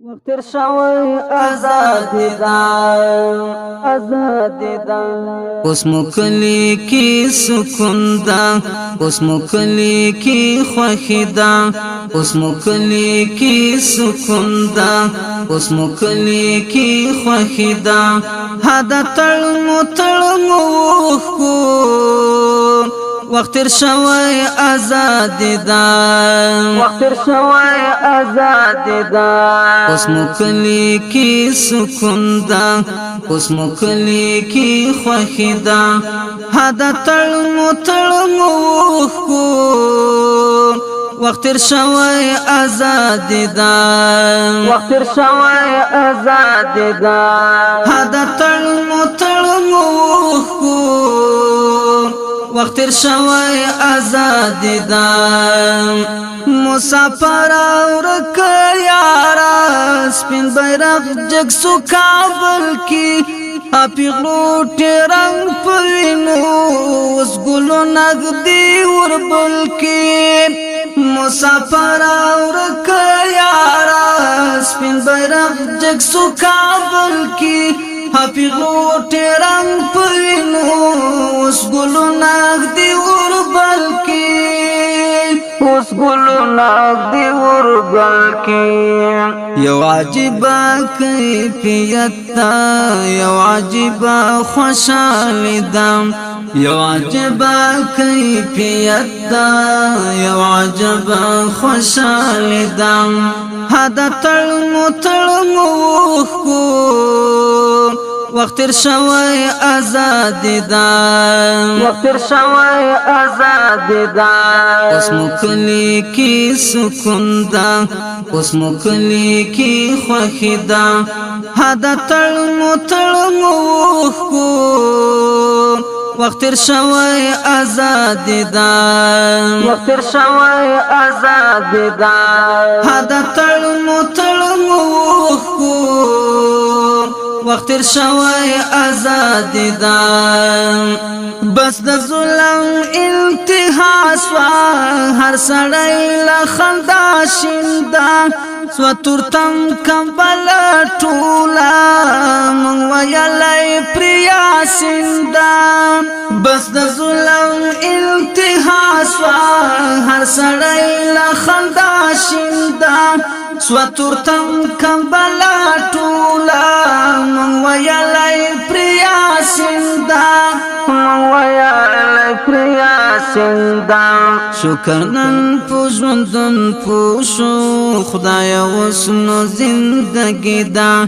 وقتر شوی آزادی دا آزادی دا اوس مکلی کی سکون دا اوس مکلی کی خوخی دا اوس مکلی کی سکون دا اوس مکلی کی خوخی دا هدا تړمو کو وقتر شوی آزادی دا وقتر شوی آزادی دا اوس مکلی کی سکون دا اوس مکلی کی خوخی دا هدا تړمو کو وقتر شوی آزادی دا وقتر شوی آزادی دا هدا تړمو کو وقتر شوی آزادی دا مسافر اورک یارا سپین بیرغ جگ سو کابل کی پیغلوٹی رنگ پوینو اس گلو نگدی وربل کی مسافر اورک یارا سپین بیرغ جگ سو کابل کی پیغلوٹی رنگ پوینو اس گلو نگدی وربل کی اس گلو نگدی وربل کی یو عجیبا کیفیت دا یو عجیبا خوشحالی دا یو عجیبا کیفیت دا یو عجیبا خوشحالی دا هدا تړمو کو وقتر شوی آزادی دا وقتر شوی آزادی دا اوس مکلی کی سکون دا اوس مکلی کی خوخی دا هدا تړمو کو وقتر شوی آزادی دا وقتر شوی آزادی دا هدا تړمو کو وقتر شوی آزادی دا بس د ظلم انتها سوا هر سړی لا خندا شیندا سو تورتم کمبل ټولا مون ویلای پریا سیندا بس د ظلم انتها سوا هر سړی لا خندا شیندا سو تورتم کمبل ټولا مون ویلای پریا سیندا شکرنن پوزوندن پوشو خدای وسنو زندگی دا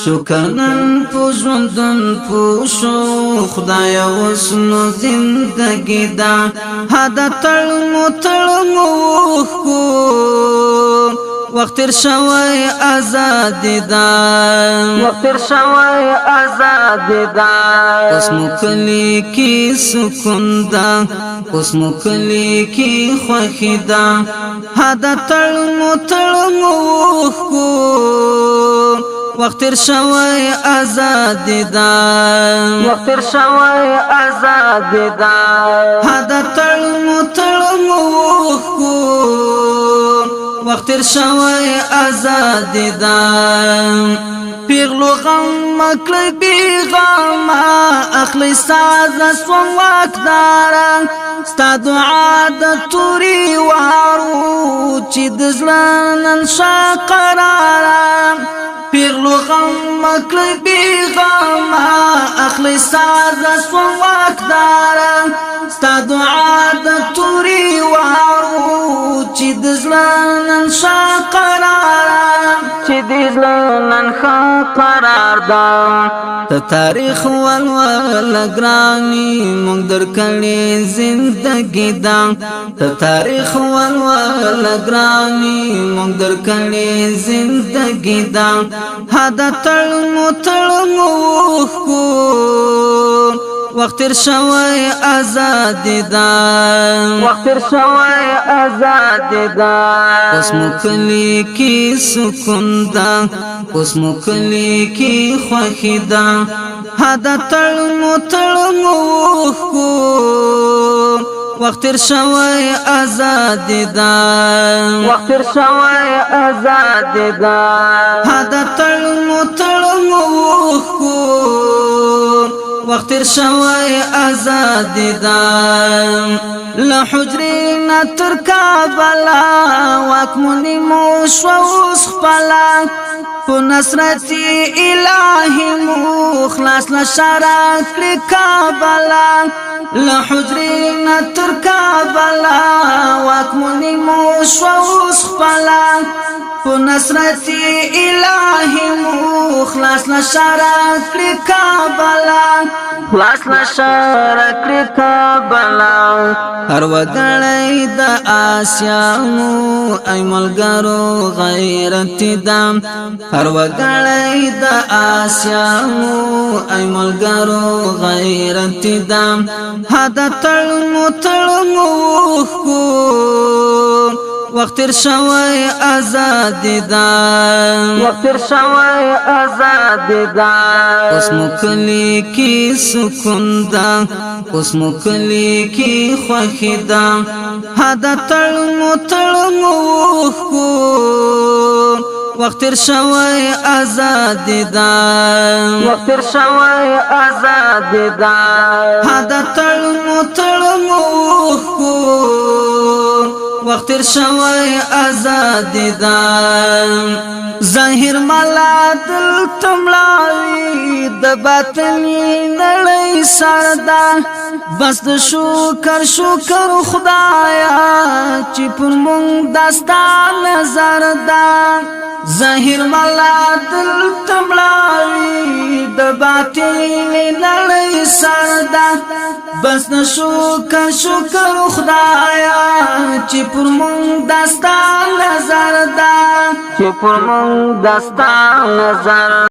شکرنن پوزوندن پوشو خدای وسنو زندگی دا هدا تړمو کو وقتر شوی آزادی دا وقتر شوی آزادی دا اوس مکلی کی سکون دا اوس مکلی کی خوخی دا هدا تړمو کو وقتر شوی آزادی دا وقتر شوی آزادی دا هدا تړمو کو وقتر شوی آزادی دا پیغلو غم مکلی بی غم اخلی ساز سوان واکدارا ستا دعا دا توری وارو چی دزلنن شا قرارا پیغلو غم مکلی بی غم اخلی ساز سوان واکدارا ستا دعا دا توری وارو چی دزلنن شا قرارا چی دزلنن شا قرار دا تا تاریخ والوال گرانی مونگ در کلی زندگی دا تا تاریخ والوال گرانی مونگ در کلی زندگی دا هدا تړمو کو وقتر شوی آزادی دا وقتر شوی آزادی دا اوس مکلی کی سکون دا اوس مکلی کی خوخی دا هدا تړمو کو وخت تیر شوی آزاد دا وخت تیر شوی آزاد دا هدا تړمو وخور وخت تیر شوی آزاد دا له حجرنا تر کابلا واکمنی مو شوس خپلا په نصرتي الهي مو خلاص نشارا کړ کابلا له حجرنا تر کابلا واکمنی مو شوس خپلا په نصرتي الهي مو خلاص نشارا کړ کابلا خلاص نشارا کړ کابلا هر وګړی د آسیانو ای ملګرو غیرت دام هر وګړی د آسیانو ای ملګرو غیرت دام هدا تړمو وخت تیر شوی آزاد دا وخت تیر شوی آزاد دا اوس مو کلی کی سکون دا اوس مو کلی کی خوښی دا هدا تړمو وخت تیر شوی آزاد دا وخت تیر شوی آزاد دا هدا تړمو وخت تیر شوی آزاد دا ظاهر مالا دل تملاوی د باطنی نړۍ سردا بس د شکر خدایا چې پر مونږ داستا نظر دا ظاهر مالا دل تملاوی د باطنی نړۍ سردا بس د شکر خدایا چې پر مونږ داستا نظر دا چې پر مونږ داستا نظر